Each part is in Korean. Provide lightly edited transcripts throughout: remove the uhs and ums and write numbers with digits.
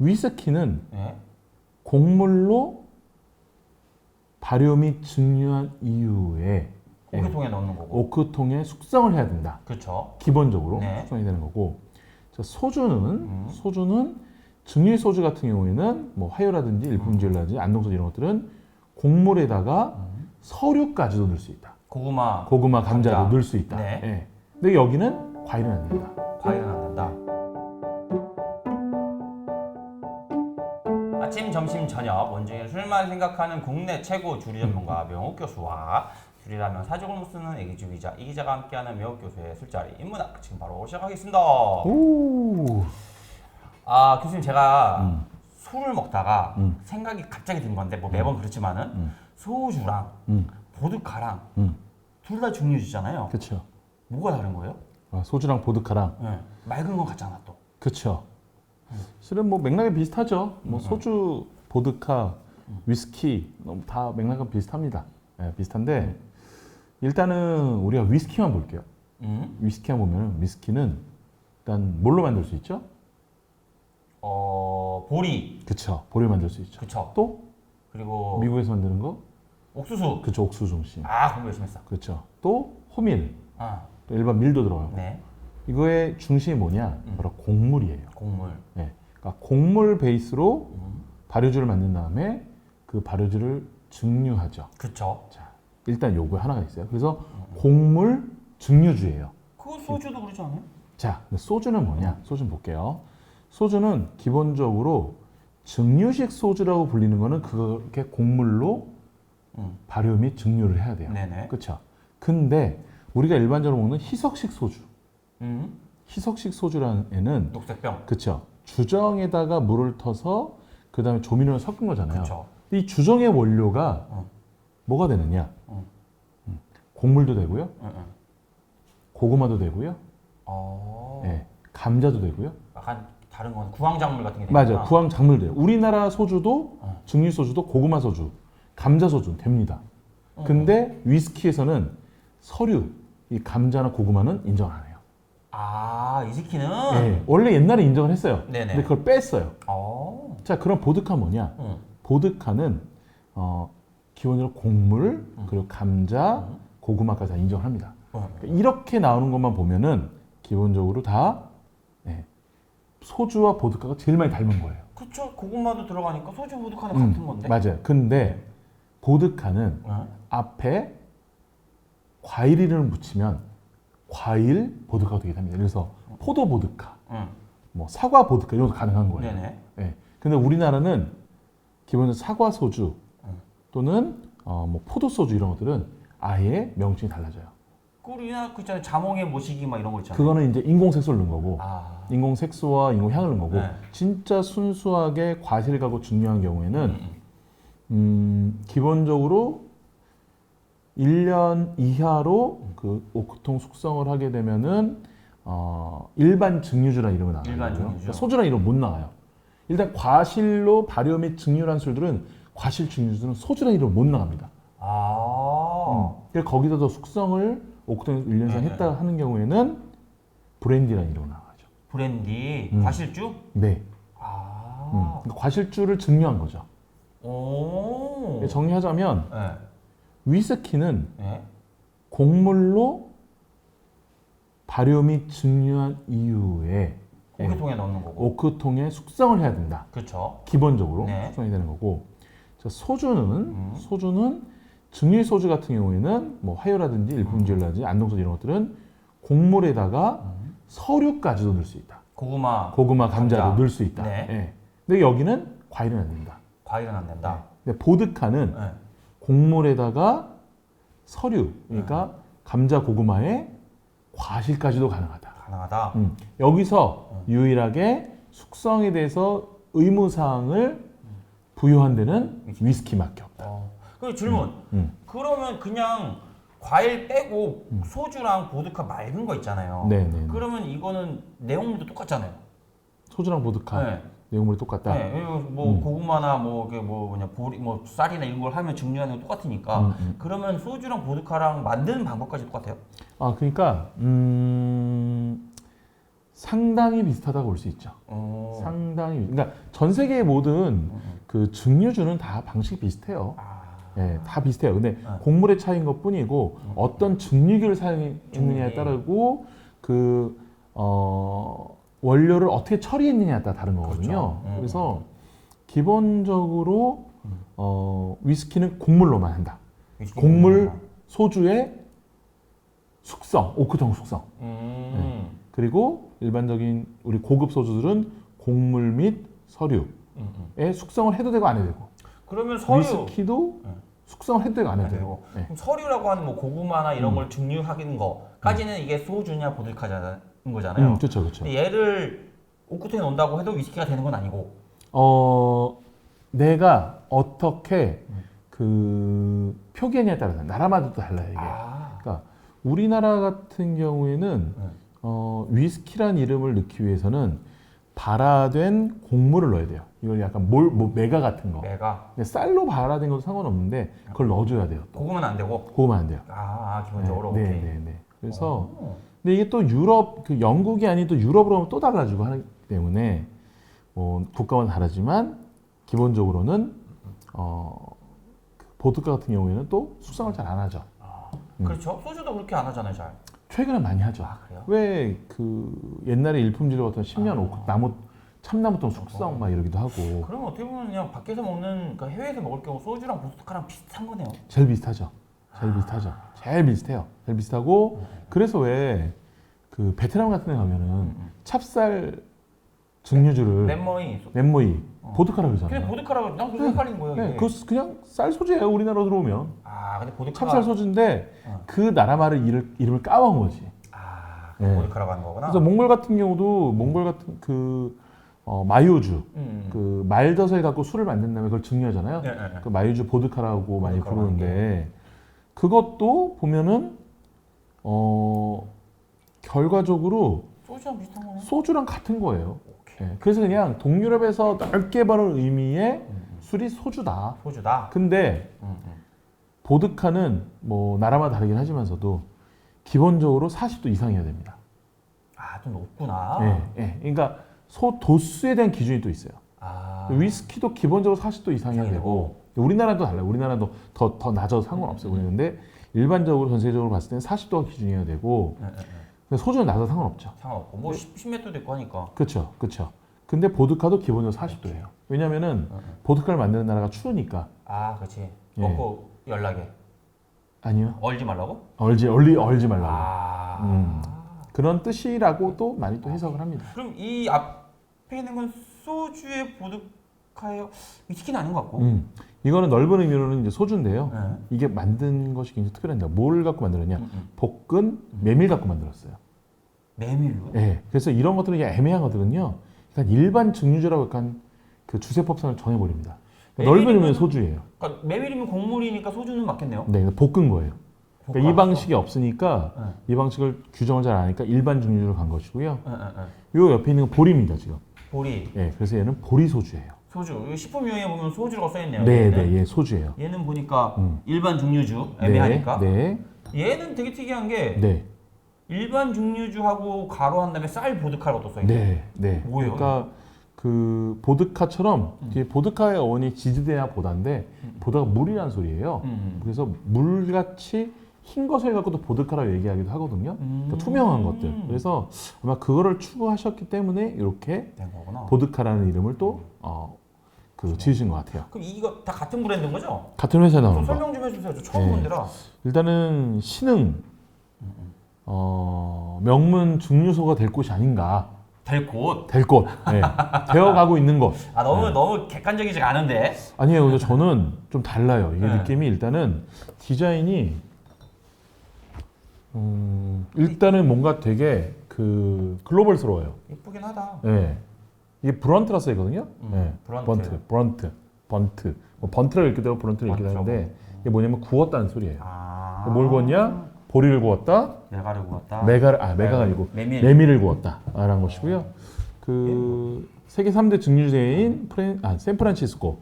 위스키는 네. 곡물로 발효 및 증류한 이후에 오크통에 넣는 거고. 오크통에 숙성을 해야 된다. 그렇죠. 기본적으로 네. 숙성이 되는 거고. 자, 소주는 증류 소주 같은 경우에는 뭐 화요라든지 일품질라든지 안동소주 이런 것들은 곡물에다가 서류까지도 넣을 수 있다. 고구마, 감자도 감자. 넣을 수 있다. 네. 예. 근데 여기는 과일은 안 된다. 과일은 안 된다. 아침, 점심, 저녁 원종일 술만 생각하는 국내 최고 주리 전문가 명옥 교수와 주리라면 사족을 못 쓰는 애기주기자 이 기자가 함께하는 명옥 교수의 술자리 인문학 지금 바로 시작하겠습니다. 오. 아 교수님 제가 술을 먹다가 음. 생각이 갑자기 든 건데 뭐 매번 그렇지만은 소주랑 보드카랑 둘 다 증류주잖아요. 그렇죠. 뭐가 다른 거예요? 소주랑 보드카랑. 네. 맑은 건 같잖아 또. 그렇죠. 실은 뭐 맥락이 비슷하죠. 뭐 소주, 보드카, 위스키 다 맥락은 비슷합니다. 예, 비슷한데 일단은 우리가 위스키만 볼게요. 위스키만 보면 위스키는 일단 뭘로 만들 수 있죠? 보리. 그쵸. 보리로 만들 수 있죠. 그쵸. 또 그리고 미국에서 만드는 거? 옥수수. 그쵸. 옥수수 중심. 아 공부 열심히 했어. 그렇죠. 또 호밀. 아 또 일반 밀도 들어가고. 네. 이거의 중심이 뭐냐? 바로 곡물이에요. 곡물. 예. 그러니까 곡물 베이스로 발효주를 만든 다음에 그 발효주를 증류하죠. 그쵸. 자, 일단 요거에 하나가 있어요. 그래서 곡물 증류주예요. 그거 소주도 그러지 않아요? 자, 근데 소주는 뭐냐? 소주는 볼게요. 소주는 기본적으로 증류식 소주라고 불리는 거는 그렇게 곡물로 발효 및 증류를 해야 돼요. 네네. 그렇죠. 근데 우리가 일반적으로 먹는 희석식 소주. 음. 희석식 소주라는 애는 녹색병. 그렇죠. 주정에다가 물을 터서 그다음에 조미료를 섞은 거잖아요. 그쵸. 이 주정의 원료가 뭐가 되느냐? 곡물도 되고요. 고구마도 되고요. 예, 감자도 되고요. 약간 다른 건 구황작물 같은 게 되니까. 맞아요. 구황 작물돼요. 우리나라 소주도 증류 소주도 고구마 소주, 감자 소주 됩니다. 근데 위스키에서는 서류, 이 감자나 고구마는 인정 안 해요. 아 위스키는. 예, 원래 옛날에 인정을 했어요. 네네. 근데 그걸 뺐어요. 자, 그럼 보드카 뭐냐? 보드카는 기본적으로 곡물 그리고 감자, 고구마까지 다 인정을 합니다. 그러니까 이렇게 나오는 것만 보면은 기본적으로 다 소주와 보드카가 제일 많이 닮은 거예요. 그쵸. 고구마도 들어가니까 소주 보드카는 같은 건데. 맞아요. 근데 보드카는 앞에 과일 이름을 붙이면 과일 보드카가 되게 됩니다. 그래서 포도 보드카, 뭐 사과 보드카 이런 것도 가능한 거예요. 네네. 예. 근데 우리나라는 기본적으로 사과 소주 또는 뭐 포도 소주 이런 것들은 아예 명칭이 달라져요. 그 우리나라 그 있잖아요. 자몽의 모시기 막 이런 거 있잖아요. 그거는 이제 인공 색소를 넣은 거고, 아. 인공 색소와 인공 향을 넣은 거고, 네. 진짜 순수하게 과실가고 중요한 경우에는 기본적으로 1년 이하로 그 오크통 숙성을 하게 되면은 일반 증류주라는 이름이 나와요. 일반 증류주. 그러니까 소주라는 이름 못 나와요. 일단 과실로 발효 및 증류한 술들은 과실 증류주는 소주라는 이름 못 나갑니다. 그래서 거기다 더 숙성을 오크통에서 1년 이상 했다 하는 경우에는 브랜디라는 이름으로 나가죠. 브랜디, 과실주? 네. 그러니까 과실주를 증류한 거죠. 오. 정리하자면 네. 위스키는 네. 곡물로 발효 및 증류한 이후에 오크통에 넣는 거고. 오크통에 숙성을 해야 된다. 그렇죠. 기본적으로 네. 숙성이 되는 거고. 자, 소주는 증류 소주 같은 경우에는 뭐 화요라든지 일품질라든지 안동소주 이런 것들은 곡물에다가 서류까지도 넣을 수 있다. 고구마, 감자도 감자. 넣을 수 있다. 네. 예. 근데 여기는 과일은 안 된다. 과일은 안 된다. 근데 보드카는 네. 곡물에다가 서류, 그러니까 감자, 고구마에 과실까지도 가능하다. 가능하다. 여기서 유일하게 숙성에 대해서 의무사항을 부여한 데는 위스키밖에 없다. 그 질문. 그러면 그냥 과일 빼고 소주랑 보드카 맑은 거 있잖아요. 네네. 그러면 이거는 내용물도 똑같잖아요. 소주랑 보드카 네. 내용물이 똑같다. 네. 뭐 고구마나 보리, 뭐 쌀이나 이런 걸 하면 증류하는 거 똑같으니까. 그러면 소주랑 보드카랑 만드는 방법까지 똑같아요? 그러니까 상당히 비슷하다고 볼 수 있죠. 어. 상당히 그러니까 전 세계의 모든 그 증류주는 다 방식이 비슷해요. 아. 예, 다 비슷해요. 근데 네. 곡물의 차이인 것뿐이고 어떤 증류기를 사용했느냐에 따르고 그 원료를 어떻게 처리했느냐에 따라 다른 거거든요. 그렇죠. 그래서 기본적으로 위스키는 곡물로만 한다. 곡물 소주의 숙성, 오크통 숙성. 그리고 일반적인 우리 고급 소주들은 곡물 및 서류의 숙성을 해도 되고 안 해도 되고. 그러면 서류 위스키도 네. 숙성을 해도 되고 안 해도 네. 되고. 네. 그럼 서류라고 하는 뭐 고구마나 이런 걸 증류하는 거까지는 이게 소주냐 보드카냐는 거잖아요. 그렇죠, 그렇죠. 근데 얘를 오크통에 넣는다고 해도 위스키가 되는 건 아니고. 내가 어떻게 그 표기하냐에 따라서 나라마다 또 달라요 이게. 아. 그러니까 우리나라 같은 경우에는 위스키란 이름을 넣기 위해서는 발화된 곡물을 넣어야 돼요. 이걸 약간 메가 같은 거. 메가. 근데 쌀로 발화된 것도 상관없는데 그걸 넣어줘야 돼요. 또. 고구마는 안 되고. 그거만 안 돼요. 기본적으로. 네, 오케이. 네, 네. 그래서 오. 근데 이게 또 유럽 그 영국이 아닌 또 유럽으로 하면 또 달라지고 하기 때문에 뭐 국가마다 다르지만 기본적으로는 보드카 같은 경우에는 또 숙성을 잘 안 하죠. 그렇죠. 소주도 그렇게 안 하잖아요, 잘. 최근에 많이 하죠. 그래요? 왜 그 옛날에 일품질로 같은 10년 나무 참나무통 숙성 막 이러기도 하고 그러면 어떻게 보면 그냥 밖에서 먹는 그러니까 해외에서 먹을 경우 소주랑 보드카랑 비슷한 거네요. 제일 비슷하죠. 제일 비슷하죠. 제일 비슷해요. 제일 비슷하고 그래서 왜 그 베트남 같은 데 가면은 찹쌀 증류주를 넷모이 보드카라고 그냥 그러잖아요. 보드카라고 난 그래서 헷갈리는 거예요. 네, 이게. 그거 그냥 쌀 소주예요. 우리나라 들어오면 근데 보드카가 찹쌀 소주인데 그 나라 말을 이름을 까먹은 거지. 네. 보드카라고 하는 거구나. 그래서 몽골 같은 경우도 몽골 같은 그 마요주 그 말젓을 갖고 술을 만든 다음에 그걸 증류하잖아요. 네. 그 마요주 보드카라고 많이 보드카라고 부르는데 그것도 보면은 결과적으로 소주랑 비슷한 거네. 소주랑 같은 거예요. 오케이. 네, 그래서 그냥 동유럽에서 넓게 바른 의미의 술이 소주다. 소주다. 근데 보드카는 뭐 나라마다 다르긴 하지만서도 기본적으로 40도 이상이어야 됩니다. 좀 높구나. 네. 그러니까 도수에 대한 기준이 또 있어요. 위스키도 기본적으로 40도 이상이어야 되고 우리나라도 달라요. 우리나라도 더 낮아도 상관없어요. 그런데 일반적으로 전 세계적으로 봤을 때는 40도가 기준이어야 되고 근데 소주는 낮아도 상관없죠. 상관없고 뭐 10m도 있고 하니까. 그렇죠. 근데 보드카도 기본적으로 40도예요. 왜냐면은 보드카를 만드는 나라가 추우니까. 그렇지. 예. 먹고 연락해. 아니요. 얼지 말라고? 얼지 말라고. 그런 뜻이라고도 많이 또 해석을 합니다. 그럼 이 앞에 있는 건 소주의 보드카예요? 위스키는 아닌 것 같고. 이거는 넓은 의미로는 이제 소주인데요. 네. 이게 만든 것이 굉장히 특별합니다. 뭘 갖고 만들었냐? 볶은 메밀 갖고 만들었어요. 메밀로? 네. 그래서 이런 것들은 그냥 애매한 것들은요. 그러니까 일반 증류주라고 약간 그 주세법상을 정해버립니다. 넓은 의미는 소주예요. 그러니까 메밀이면 곡물이니까 소주는 맞겠네요. 네, 볶은 거예요. 그러니까 이 방식이 없으니까 네. 이 방식을 규정을 잘 안 하니까 일반 증류주로 간 것이고요. 요 옆에 있는 건 보리입니다, 지금. 보리. 네, 그래서 얘는 보리 소주예요. 소주. 이 식품유형에 보면 소주라고 써있네요. 네, 얘 소주예요. 얘는 보니까 일반 증류주 애매하니까. 네. 얘는 되게 특이한 게 네. 일반 증류주하고 가로한 다음에 쌀 보드카라고 또 써있네. 네. 뭐예요? 그러니까 그 보드카처럼 이게 보드카의 어원이 지지대나 보다인데 보다가 물이라는 소리예요. 그래서 물같이 흰 것을 갖고도 보드카라고 얘기하기도 하거든요. 그러니까 투명한 것들. 그래서 아마 그거를 추구하셨기 때문에 이렇게 된 거구나. 보드카라는 이름을 또 지으신 것 같아요. 그럼 이거 다 같은 브랜드인 거죠? 같은 회사에 나오는 좀 거. 설명 좀 해주세요. 저 처음 네. 본 데라. 일단은 신흥 명문 증류소가 될 곳이 아닌가. 될 곳. 될 곳. 네. 되어가고 있는 곳. 너무 객관적이지가 않은데. 아니에요. 근데 저는 좀 달라요. 이게 네. 느낌이 일단은 디자인이 일단은 뭔가 되게 그 글로벌스러워요. 이쁘긴 하다. 네. 이게 브런트라 써있거든요. 네. 브런트. 번트. 뭐 번트라고 읽기도 하고 브런트를 읽기도 번트라고. 하는데 이게 뭐냐면 구웠다는 소리예요. 뭘 뭘 구웠냐? 보리를 구웠다. 메가를 구웠다. 메가가 아니고 메밀을 구웠다라는 것이고요. 그 세계 3대 증류주 대회인 샌프란시스코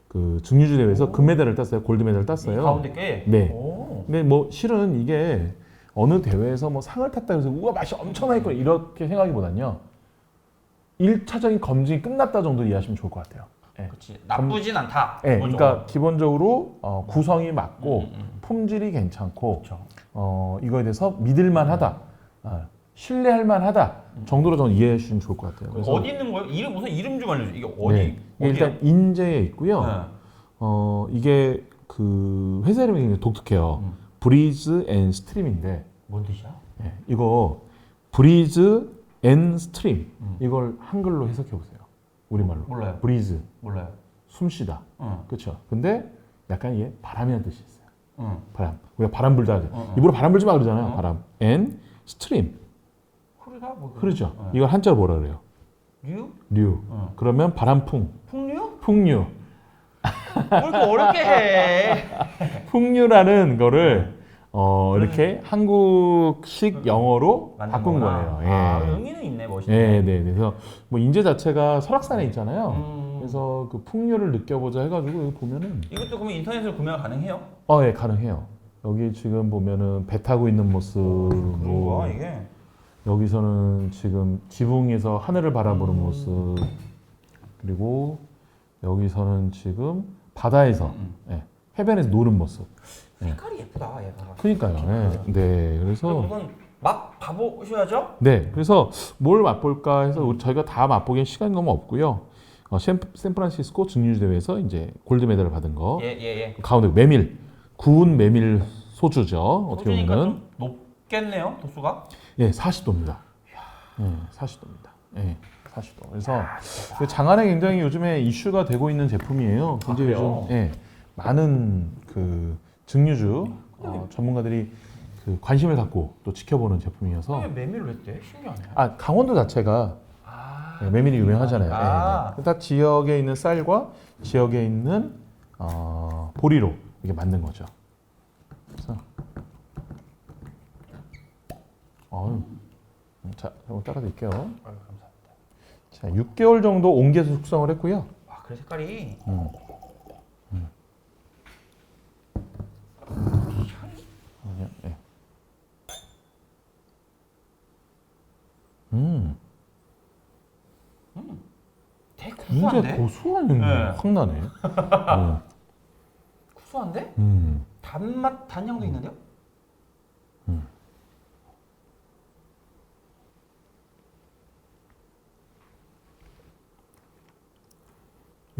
그 증류주 대회에서 금메달을 땄어요. 골드 메달을 땄어요. 가운데 꽤. 네. 오. 근데 뭐 실은 이게 어느 대회에서 뭐 상을 탔다 해서 우와 맛이 엄청나겠구나 이렇게 생각하기보다는요. 1차적인 검증이 끝났다 정도 이해하시면 좋을 것 같아요. 예. 그렇지. 나쁘진 않다. 예, 기본적으로. 그러니까 기본적으로 구성이 맞고 품질이 괜찮고 그렇죠. 이거에 대해서 믿을만하다, 신뢰할만하다 정도로 저는 이해해 주시면 좋을 것 같아요. 그래서 어디 있는 거예요? 이름 무슨 이름 좀 알려줘. 이게 어디? 네, 이게 일단 인제에 있고요. 네. 이게 그 회사 이름이 굉장히 독특해요. 브리즈 앤 스트림인데 뭔 뜻이야? 예, 이거 브리즈 앤 스트림 이걸 한글로 해석해 보세요. 우리말로. 몰라요. 브리즈 몰라요. 숨쉬다. 응. 그렇죠. 근데 약간 이게 바람이라는 뜻이 있어요. 응. 바람. 우리가 바람 불다 입으로 바람 불지 마 그러잖아요. 어. 바람. 앤 스트림. 흐르다 뭐 흐르죠. 응. 이걸 한자로 뭐라 그래요? 류? 류. 응. 그러면 바람풍. 풍류? 풍류. 뭘 이렇게 어렵게 해? 풍류라는 거를 이렇게 한국식 영어로 만든 바꾼 거구나. 거예요. 예. 아, 의미는 있네, 멋있네. 네, 네. 그래서 뭐 인제 자체가 설악산에 있잖아요. 그래서 그 풍류를 느껴보자 해가지고 여기 보면은 이것도 그러면 인터넷으로 구매가 가능해요? 예, 가능해요. 여기 지금 보면은 배 타고 있는 모습, 뭐 그런가 이게? 여기서는 지금 지붕에서 하늘을 바라보는 모습, 그리고 여기서는 지금 바다에서 예, 해변에서 노는 모습. 색깔이 예쁘다, 얘가. 그러니까요. 예. 네, 그래서 우선 맛 봐보셔야죠. 네, 그래서 뭘 맛볼까 해서 저희가 다 맛보기엔 시간이 너무 없고요. 샌프란시스코 증류주 대회에서 이제 골드 메달을 받은 거. 예. 가운데 메밀, 구운 메밀 소주죠. 어떻게 소주니까 보면 좀 높겠네요, 도수가. 예, 40도입니다. 예, 40도입니다. 예, 40도. 그래서 그 장안에 굉장히 요즘에 이슈가 되고 있는 제품이에요. 굉장히 그래요? 요즘 많은 그 증류주 전문가들이 그 관심을 갖고 또 지켜보는 제품이어서 왜 메밀을 했대? 신기하네. 강원도 자체가 예, 메밀이 유명하잖아요. 아. 딱 지역에 있는 쌀과 지역에 있는 보리로 이렇게 만든 거죠. 그래서 자, 한번 따라드릴게요. 감사합니다. 자, 6개월 정도 옹기에서 숙성을 했고요. 와, 그래 색깔이. 예. 되게 굉장히 구수한데? 고소한 향이 네. 확 나네. 구수한데? 음. 단맛, 단향도 있는데요?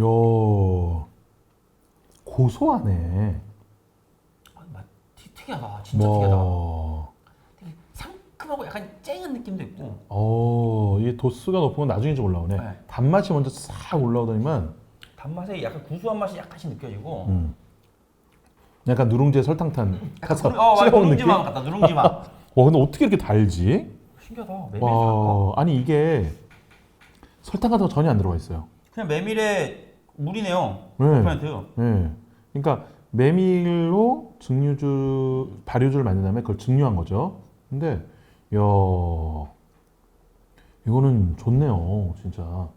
요 고소하네. 맛 특이하다. 진짜 특이하다. 뭐, 되게 상큼하고 약간 쨍한 느낌도 있고. 이게 도수가 높으면 나중에 좀 올라오네. 네. 단맛이 먼저 싹 올라오더니만, 단맛에 약간 구수한 맛이 약간씩 느껴지고. 약간 누룽지에 설탕 탄 카사 맞아. 찍어 먹는 느낌. 누룽지만 같다. 누룽지만. 와, 근데 어떻게 이렇게 달지? 신기하다. 메밀 와, 아니 이게 설탕 같은 거 전혀 안 들어가 있어요. 그냥 메밀에 물이네요. 네. 5%. 네. 그러니까 메밀로 증류주, 발효주를 만든 다음에 그걸 증류한 거죠. 근데 야, 이거는 좋네요, 진짜.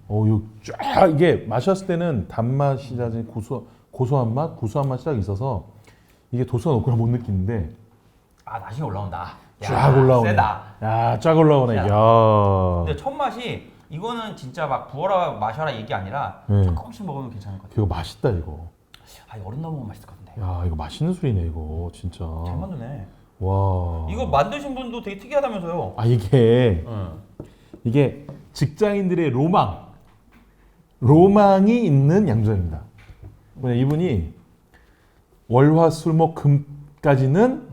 이거 쫙 이게 마셨을 때는 단맛이라든지 고소한 맛, 구수한 맛이 딱 있어서 이게 도수가 높거나 못 느끼는데 아, 나중에 올라온다. 쫙 올라오네. 세다. 야, 쫙 올라오네. 세다. 야, 근데 첫 맛이 이거는 진짜 막 부어라 마셔라 이게 아니라 네. 조금씩 먹으면 괜찮을 것 같아요. 이거 맛있다 이거. 아, 이거 얼음 넣어 먹으면 맛있을 것 같은데. 야, 이거 맛있는 술이네 이거 진짜. 잘 만드네. 와. 이거 만드신 분도 되게 특이하다면서요. 이게 직장인들의 로망이 있는 양조장입니다. 뭐냐, 이분이 월화수목금까지는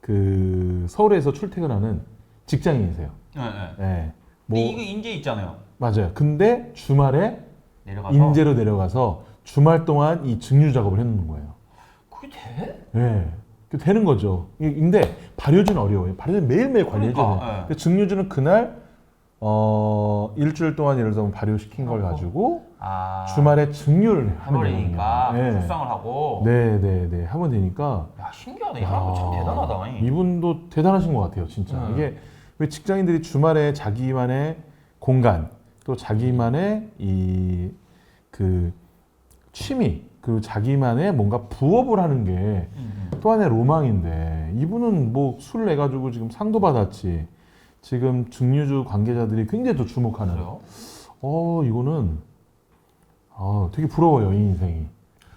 그 서울에서 출퇴근하는 직장인이세요. 네. 예. 근데 이거 인제 있잖아요. 맞아요. 근데 주말에 내려가서. 인제로 내려가서 주말 동안 이 증류 작업을 해놓는 거예요. 그게 돼? 예. 그게 되는 거죠. 근데 발효주는 어려워요. 발효주는 매일매일 관리해줘야 돼요. 그러니까, 근데 증류주는 그날 일주일 동안 예를 들면 발효시킨 걸 가지고 주말에 증류를 하면 그러니까 되거든요. 숙성을 하고. 네, 하면 되니까. 야, 신기하네. 이 사람도 참 대단하다. 이분도 대단하신 것 같아요, 진짜. 이게 왜 직장인들이 주말에 자기만의 공간, 또 자기만의 이 그 취미 그 자기만의 뭔가 부업을 하는 게 또 하나의 로망인데 이분은 뭐 술 내가지고 지금 상도 받았지. 지금 증류주 관계자들이 굉장히 또 주목하는. 그래요? 이거는 되게 부러워요 이 인생이.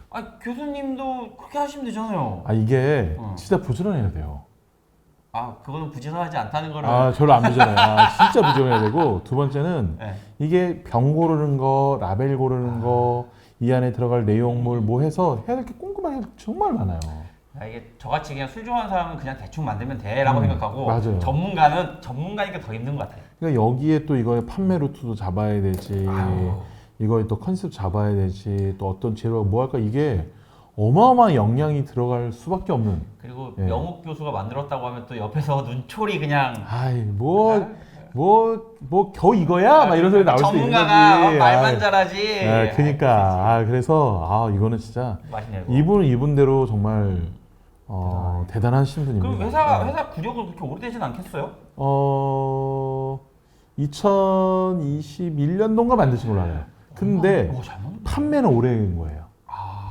아 교수님도 그렇게 하시면 되잖아요. 이게 진짜 부지런해야 돼요. 그거는 부지런하지 않다는 거를. 별로 안 부지런해요. 진짜 부지런해야 되고 두 번째는 네. 이게 병 고르는 거, 라벨 고르는 거, 이 안에 들어갈 내용물 뭐 해서 해야 될 게 꼼꼼하게 정말 많아요. 이게 저같이 그냥 술 좋아하는 사람은 그냥 대충 만들면 돼라고 생각하고 맞아요. 전문가는 전문가니까 더 힘든 것 같아요. 그러니까 여기에 또 이거의 판매 루트도 잡아야 되지, 이거에 또 컨셉 잡아야 되지, 또 어떤 재료가 뭐 할까 이게 어마어마한 역량이 들어갈 수밖에 없는. 그리고 예. 명욱 교수가 만들었다고 하면 또 옆에서 눈초리 그냥 겨우 이거야? 막 이런 소리 나올 수도 있는 거지. 전문가가 말만 잘하지. 그러니까 그래서 이거는 진짜 맛있네요. 이분은 이분대로 정말 대단하신 분입니다. 그럼 회사 구력은 그렇게 오래되진 않겠어요? 2021년도인가 만드신 걸로 알아요. 근데 잘 만든 판매는 오래인 거예요.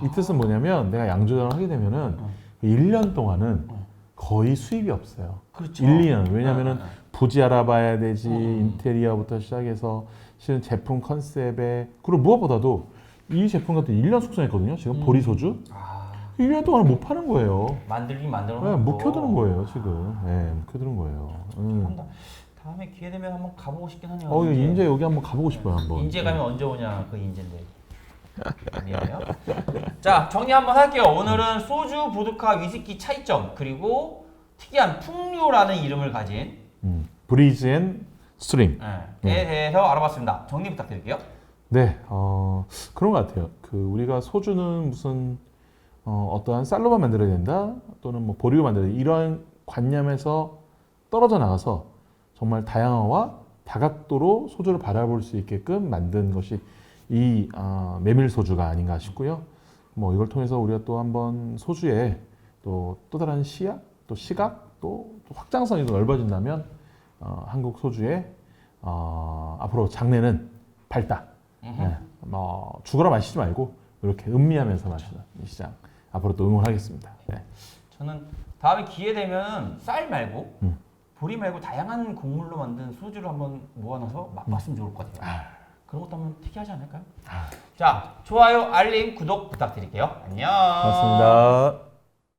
이 뜻은 뭐냐면 내가 양조장을 하게 되면은 1년 동안은 거의 수입이 없어요. 그렇죠. 1, 2년. 왜냐면은 부지 알아봐야 되지, 인테리어부터 시작해서 실은 제품 컨셉에, 그리고 무엇보다도 이 제품 같은 1년 숙성했거든요. 지금 보리 소주. 1년 동안 못 파는 거예요. 만들긴 만들어 네, 놓고. 묵혀두는 거예요 지금. 네, 묵혀두는 거예요. 한다. 다음에 기회 되면 한번 가보고 싶긴 하네요. 인제 여기 한번 가보고 싶어요 한번. 인제 가면 언제 오냐 그 인제인데. 아니에요. 자 정리 한번 할게요. 오늘은 소주, 보드카, 위스키 차이점 그리고 특이한 풍류라는 이름을 가진 브리즈 앤 스트림. 대해서 알아봤습니다. 정리 부탁드릴게요. 네, 그런 것 같아요. 우리가 소주는 무슨 어떠한 쌀로만 만들어야 된다, 또는 뭐 보리로 만들어야 된다, 이런 관념에서 떨어져 나가서 정말 다양화와 다각도로 소주를 바라볼 수 있게끔 만든 것이 이 메밀 소주가 아닌가 싶고요. 뭐 이걸 통해서 우리가 또 한번 소주의 또 다른 시야, 또 시각, 또 확장성이 더 넓어진다면 한국 소주의 앞으로 장래는 밝다. 네, 뭐 죽어라 마시지 말고 이렇게 음미하면서 마시는 이 시장 앞으로 또 응원하겠습니다. 네. 저는 다음에 기회 되면 쌀 말고 보리 말고 다양한 곡물로 만든 소주를 한번 모아놔서 맛봤으면 좋을 것 같아요. 그런 것도 한번 특이하지 않을까요? 자, 좋아요, 알림, 구독 부탁드릴게요. 안녕. 고맙습니다.